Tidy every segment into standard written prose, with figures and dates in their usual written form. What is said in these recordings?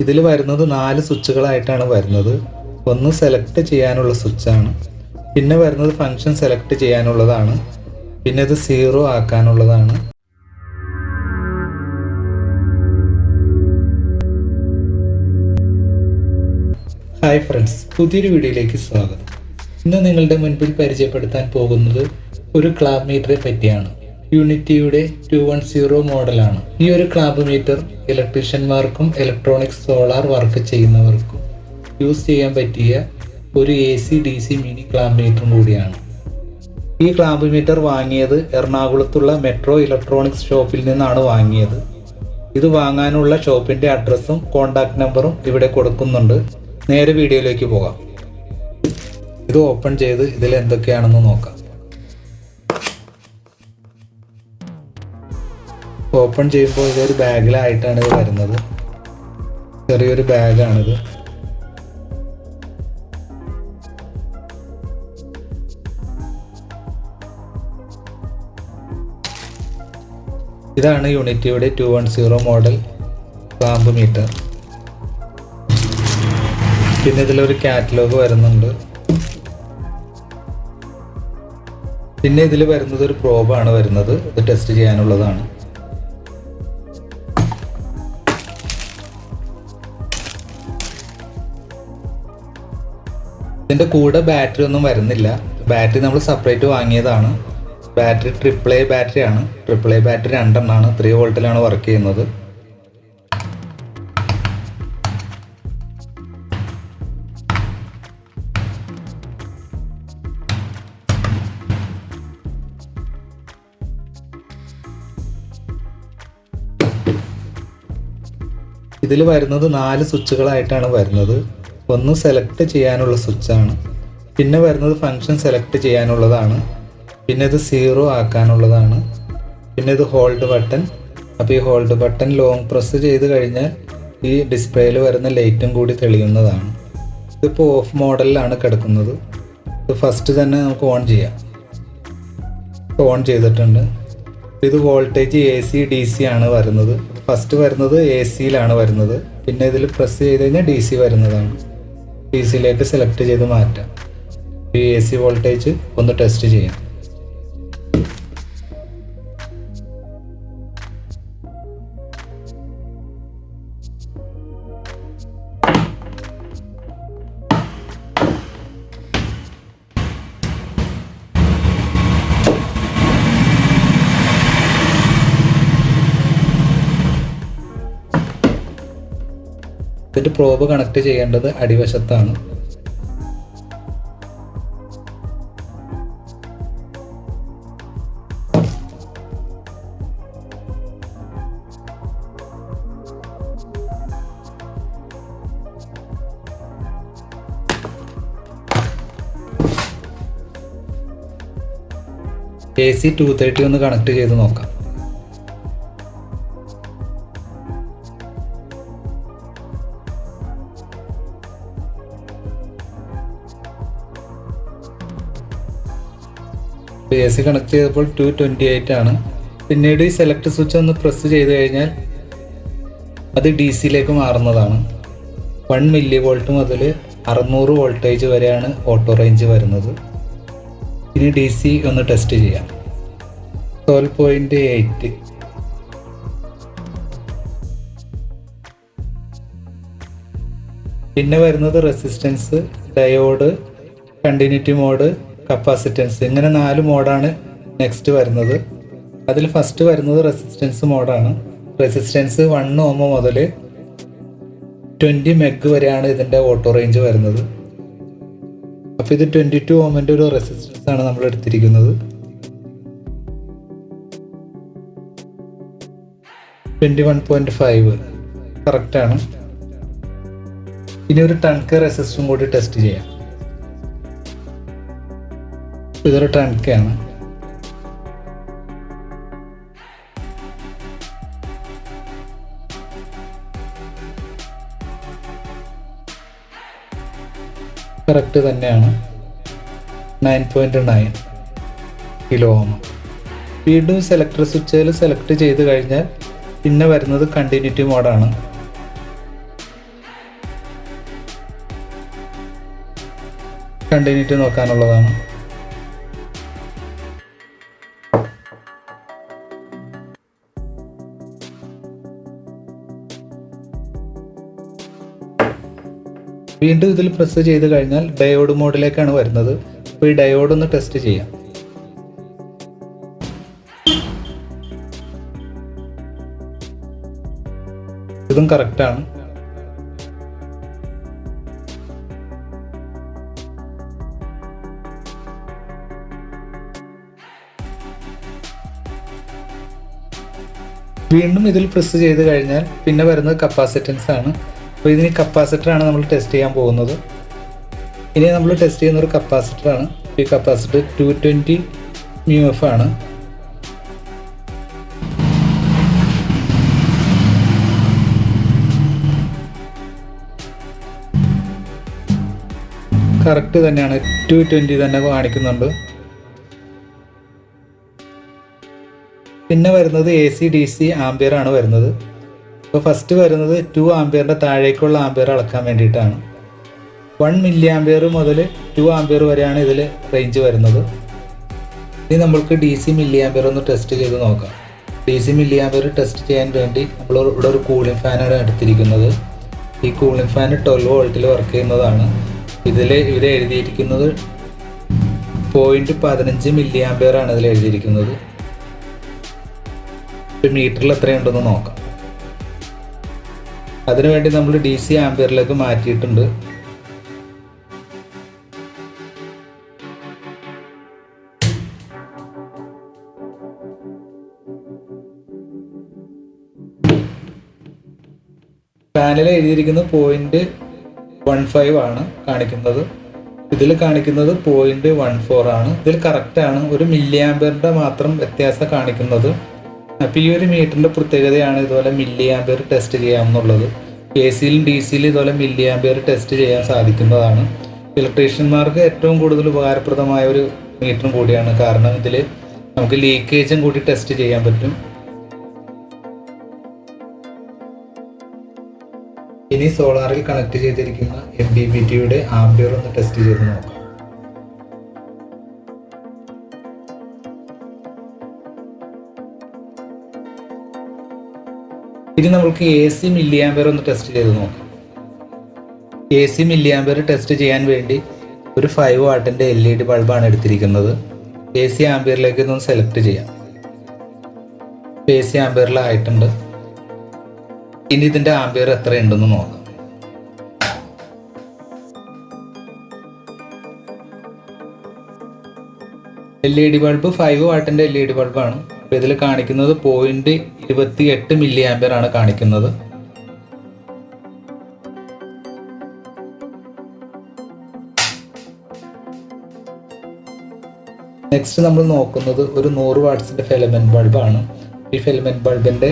ഇതിൽ വരുന്നത് 4 സ്വിച്ചുകളായിട്ടാണ് വരുന്നത്. ഒന്ന് സെലക്ട് ചെയ്യാനുള്ള സ്വിച്ചാണ്, പിന്നെ വരുന്നത് ഫംഗ്ഷൻ സെലക്ട് ചെയ്യാനുള്ളതാണ്, പിന്നെ ഇത് 0 ആക്കാനുള്ളതാണ്. ഹായ് ഫ്രണ്ട്സ്, പുതിയൊരു വീഡിയോയിലേക്ക് സ്വാഗതം. ഇന്ന് നിങ്ങളുടെ മുൻപിൽ പരിചയപ്പെടുത്താൻ പോകുന്നത് ഒരു ക്ലാമ്പ് മീറ്ററെ പറ്റിയാണ്. യൂണിറ്റിയുടെ 210 മോഡലാണ്. ഈ ഒരു ക്ലാമ്പ് മീറ്റർ ഇലക്ട്രീഷ്യന്മാർക്കും ഇലക്ട്രോണിക്സ് സോളാർ വർക്ക് ചെയ്യുന്നവർക്കും യൂസ് ചെയ്യാൻ പറ്റിയ ഒരു AC DC മിനി ക്ലാമ്പ് മീറ്ററും കൂടിയാണ്. ഈ ക്ലാമ്പ് മീറ്റർ വാങ്ങിയത് എറണാകുളത്തുള്ള മെട്രോ ഇലക്ട്രോണിക്സ് ഷോപ്പിൽ നിന്നാണ് വാങ്ങിയത്. ഇത് വാങ്ങാനുള്ള ഷോപ്പിൻ്റെ അഡ്രസ്സും കോൺടാക്ട് നമ്പറും ഇവിടെ കൊടുക്കുന്നുണ്ട്. നേരെ വീഡിയോയിലേക്ക് പോകാം. ഇത് ഓപ്പൺ ചെയ്ത് ഇതിൽ എന്തൊക്കെയാണെന്ന് നോക്കാം. ഓപ്പൺ ചെയ്യുമ്പോൾ ഇതൊരു ബാഗിലായിട്ടാണ് ഇത് വരുന്നത്. ചെറിയൊരു ബാഗാണിത്. ഇതാണ് യൂണിറ്റിയുടെ 210 മോഡൽ ക്ലാമ്പ് മീറ്റർ. പിന്നെ ഇതിലൊരു കാറ്റലോഗ് വരുന്നുണ്ട്. പിന്നെ ഇതിൽ വരുന്നത് ഒരു പ്രോബാണ് വരുന്നത്. ഇത് ടെസ്റ്റ് ചെയ്യാനുള്ളതാണ്. ഇതിൻ്റെ കൂടെ ബാറ്ററി ഒന്നും വരുന്നില്ല. ബാറ്ററി നമ്മൾ സെപ്പറേറ്റ് വാങ്ങിയതാണ്. ബാറ്ററി AAA ബാറ്ററിയാണ്. AAA ബാറ്ററി 2 എണ്ണമാണ്. 3 വോൾട്ടിലാണ് വർക്ക് ചെയ്യുന്നത്. ഇതിൽ വരുന്നത് 4 സ്വിച്ചുകളായിട്ടാണ് വരുന്നത്. ഒന്ന് സെലക്ട് ചെയ്യാനുള്ള സ്വിച്ചാണ്, പിന്നെ വരുന്നത് ഫംഗ്ഷൻ സെലക്ട് ചെയ്യാനുള്ളതാണ്, പിന്നെ ഇത് 0 ആക്കാനുള്ളതാണ്, പിന്നെ ഇത് ഹോൾഡ് ബട്ടൺ. അപ്പോൾ ഈ ഹോൾഡ് ബട്ടൺ ലോങ് പ്രസ് ചെയ്ത് കഴിഞ്ഞാൽ ഈ ഡിസ്പ്ലേയിൽ വരുന്ന ലൈറ്റും കൂടി തെളിയുന്നതാണ്. ഇതിപ്പോൾ ഓഫ് മോഡലിലാണ് കിടക്കുന്നത്. ഇത് ഫസ്റ്റ് തന്നെ നമുക്ക് ഓൺ ചെയ്യാം. ഓൺ ചെയ്തിട്ടുണ്ട്. ഇത് വോൾട്ടേജ് AC DC ആണ് വരുന്നത്. ഫസ്റ്റ് വരുന്നത് AC-യിലാണ് വരുന്നത്. പിന്നെ ഇതിൽ പ്രസ് ചെയ്ത് കഴിഞ്ഞാൽ DC വരുന്നതാണ്. DC-യിലേക്ക് സെലക്ട് ചെയ്ത് മാറ്റാം. ഈ AC വോൾട്ടേജ് ഒന്ന് ടെസ്റ്റ് ചെയ്യാം. ഇതിൻ്റെ പ്രോബ് കണക്ട് ചെയ്യേണ്ടത് അടിവശത്താണ്. AC 230 ഒന്ന് കണക്ട് ചെയ്ത് നോക്കാം. AC കണക്ട് ചെയ്തപ്പോൾ 228 ആണ്. പിന്നീട് ഈ സെലക്ട് സ്വിച്ച് ഒന്ന് പ്രസ് ചെയ്ത് കഴിഞ്ഞാൽ അത് DC-യിലേക്ക് മാറുന്നതാണ്. 1 മില്ലി വോൾട്ട് മുതൽ 600 വോൾട്ടേജ് വരെയാണ് ഓട്ടോ റേഞ്ച് വരുന്നത്. ഇനി DC ഒന്ന് ടെസ്റ്റ് ചെയ്യാം. 12.8. പിന്നെ വരുന്നത് resistance, diode, continuity mode, capacitance. ഇങ്ങനെ 4 മോഡാണ് നെക്സ്റ്റ് വരുന്നത്. അതിൽ ഫസ്റ്റ് വരുന്നത് റെസിസ്റ്റൻസ് മോഡാണ്. റെസിസ്റ്റൻസ് 1 ohm മുതൽ 20 meg വരെയാണ് ഇതിൻ്റെ ഓട്ടോ റേഞ്ച് വരുന്നത്. അപ്പോൾ ഇത് 22 ohmൻ്റെ ഒരു റെസിസ്റ്റൻസ് ആണ് നമ്മൾ എടുത്തിരിക്കുന്നത്. 21.5 കറക്റ്റാണ്. ഇനി ഒരു ടൺകെ റെസിസ്റ്ററും കൂടി ടെസ്റ്റ് ചെയ്യാം. ഇതൊരു ടൺകെയാണ്. കറക്റ്റ് തന്നെയാണ്. 9.9 കിലോ ഓം. വീണ്ടും സെലക്ടർ സ്വിച്ചുകൾ സെലക്ട് ചെയ്ത് കഴിഞ്ഞാൽ പിന്നെ വരുന്നത് കണ്ടിന്യൂറ്റി മോഡാണ്. കണ്ടിന്യൂറ്റി നോക്കാനുള്ളതാണ്. വീണ്ടും ഇതിൽ പ്രസ് ചെയ്ത് കഴിഞ്ഞാൽ ഡയോഡ് മോഡിലേക്കാണ് വരുന്നത്. അപ്പോൾ ഈ ഡയോഡ് ഒന്ന് ടെസ്റ്റ് ചെയ്യാം. ഇതും കറക്റ്റാണ്. വീണ്ടും ഇതിൽ പ്രസ് ചെയ്ത് കഴിഞ്ഞാൽ പിന്നെ വരുന്നത് കപ്പാസിറ്റൻസ് ആണ്. അപ്പോൾ ഇതിന് കപ്പാസിറ്ററാണ് നമ്മൾ ടെസ്റ്റ് ചെയ്യാൻ പോകുന്നത്. ഇനി നമ്മൾ ടെസ്റ്റ് ചെയ്യുന്ന ഒരു കപ്പാസിറ്ററാണ്. ഈ കപ്പാസിറ്റർ 220 μF ആണ്. കറക്റ്റ് തന്നെയാണ്, 220 തന്നെ കാണിക്കുന്നുണ്ട്. പിന്നെ വരുന്നത് AC DC ആംപിയർ ആണ് വരുന്നത്. അപ്പോൾ ഫസ്റ്റ് വരുന്നത് 2 ആംപിയറിൻ്റെ താഴേക്കുള്ള ആംപിയർ അളക്കാൻ വേണ്ടിയിട്ടാണ്. 1 മില്ലി ആംപിയർ മുതൽ 2 ആംപിയർ വരെയാണ് ഇതിൽ റേഞ്ച് വരുന്നത്. ഇനി നമ്മൾക്ക് DC മില്ലി ആംപിയർ ഒന്ന് ടെസ്റ്റ് ചെയ്ത് നോക്കാം. DC മില്ലി ആംപിയർ ടെസ്റ്റ് ചെയ്യാൻ വേണ്ടി നമ്മൾ ഇവിടെ ഒരു കൂളിംഗ് ഫാനാണ് എടുത്തിരിക്കുന്നത്. ഈ കൂളിംഗ് ഫാൻ 12 വോൾട്ടിൽ വർക്ക് ചെയ്യുന്നതാണ്. ഇതിൽ എഴുതിയിരിക്കുന്നത് 0.15 മില്ലി ആംപിയർ ആണ് ഇതിൽ എഴുതിയിരിക്കുന്നത്. മീറ്ററിൽ എത്രയുണ്ടെന്ന് നോക്കാം. അതിനുവേണ്ടി നമ്മൾ DC ആംപിയറിലേക്ക് മാറ്റിയിട്ടുണ്ട്. പാനൽ എഴുതിയിരിക്കുന്നത് 0.15 ആണ് കാണിക്കുന്നത്. ഇതിൽ കാണിക്കുന്നത് 0.14 ആണ്. ഇതിൽ കറക്റ്റാണ്. 1 മില്ലി ആംപിയറിൻ്റെ മാത്രം വ്യത്യാസം കാണിക്കുന്നത്. അപ്പോൾ ഈ ഒരു മീറ്ററിൻ്റെ പ്രത്യേകതയാണ് ഇതുപോലെ മില്ലി ആംപിയർ ടെസ്റ്റ് ചെയ്യാമെന്നുള്ളത്. AC-യിലും DC-യിലും ഇതുപോലെ മില്ലി ആംപിയർ ടെസ്റ്റ് ചെയ്യാൻ സാധിക്കുന്നതാണ്. ഇലക്ട്രീഷ്യന്മാർക്ക് ഏറ്റവും കൂടുതൽ ഉപകാരപ്രദമായ ഒരു മീറ്ററും കൂടിയാണ്. കാരണം ഇതിൽ നമുക്ക് ലീക്കേജും കൂടി ടെസ്റ്റ് ചെയ്യാൻ പറ്റും. ഇനി സോളാറിൽ കണക്ട് ചെയ്തിരിക്കുന്ന MPPT-യുടെ ആംപിയർ ഒന്ന് ടെസ്റ്റ് ചെയ്ത് നോക്കാം. ഇനി നമുക്ക് AC മില്ലി ആംപിയർ ഒന്ന് ടെസ്റ്റ് ചെയ്ത് നോക്കാം. AC മില്ലി ആംപിയർ ടെസ്റ്റ് ചെയ്യാൻ വേണ്ടി ഒരു 5 വാട്ടിൻ്റെ LED ബൾബാണ് എടുത്തിരിക്കുന്നത്. AC ആംപിയറിലേക്ക് ഒന്ന് സെലക്ട് ചെയ്യാം. AC ആംപിയറിലായിട്ടുണ്ട്. ഇനി ഇതിൻ്റെ ആംപിയർ എത്രയുണ്ടെന്ന് നോക്കാം. LED bulb 5 വാട്ടിൻ്റെ LED ബൾബാണ്. അപ്പോൾ ഇതിൽ കാണിക്കുന്നത് 0.28 മില്ലി ആംപിയർ ആണ് കാണിക്കുന്നത്. നെക്സ്റ്റ് നമ്മൾ നോക്കുന്നത് ഒരു 100 വാട്ട്സിൻ്റെ ഫിലമെന്റ് ബൾബാണ്. ഈ ഫിലമെന്റ് ബൾബിൻ്റെ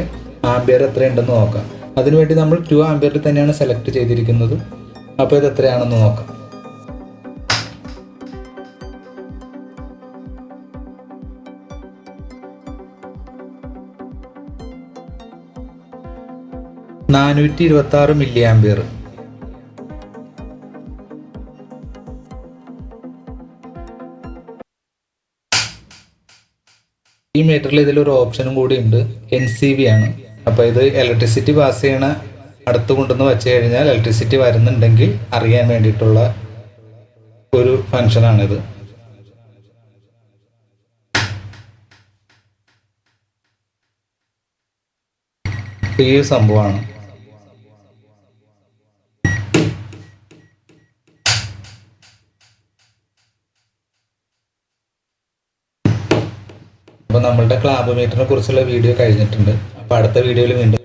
ആംപിയർ എത്രയുണ്ടെന്ന് നോക്കാം. അതിനുവേണ്ടി നമ്മൾ 2 ആംപിയറിൽ തന്നെയാണ് സെലക്ട് ചെയ്തിരിക്കുന്നത്. അപ്പോൾ ഇത് എത്രയാണെന്ന് നോക്കാം. - 426 മില്ലി ആംപിയർ. ഈ മീറ്ററിൽ ഇതിലൊരു ഓപ്ഷനും കൂടി ഉണ്ട്, NCV ആണ്. അപ്പോൾ ഇത് ഇലക്ട്രിസിറ്റി പാസ് ചെയ്യണ അടുത്ത് കൊണ്ടുവന്ന് വെച്ച് കഴിഞ്ഞാൽ ഇലക്ട്രിസിറ്റി വരുന്നുണ്ടെങ്കിൽ അറിയാൻ വേണ്ടിയിട്ടുള്ള ഒരു ഫംഗ്ഷനാണിത്. ഈ സംഭവമാണ്. അപ്പോൾ നമ്മളുടെ ക്ലാമ്പ് മീറ്ററിനെ കുറിച്ചുള്ള വീഡിയോ കഴിഞ്ഞിട്ടുണ്ട്. അപ്പോൾ അടുത്ത വീഡിയോയിൽ വീണ്ടും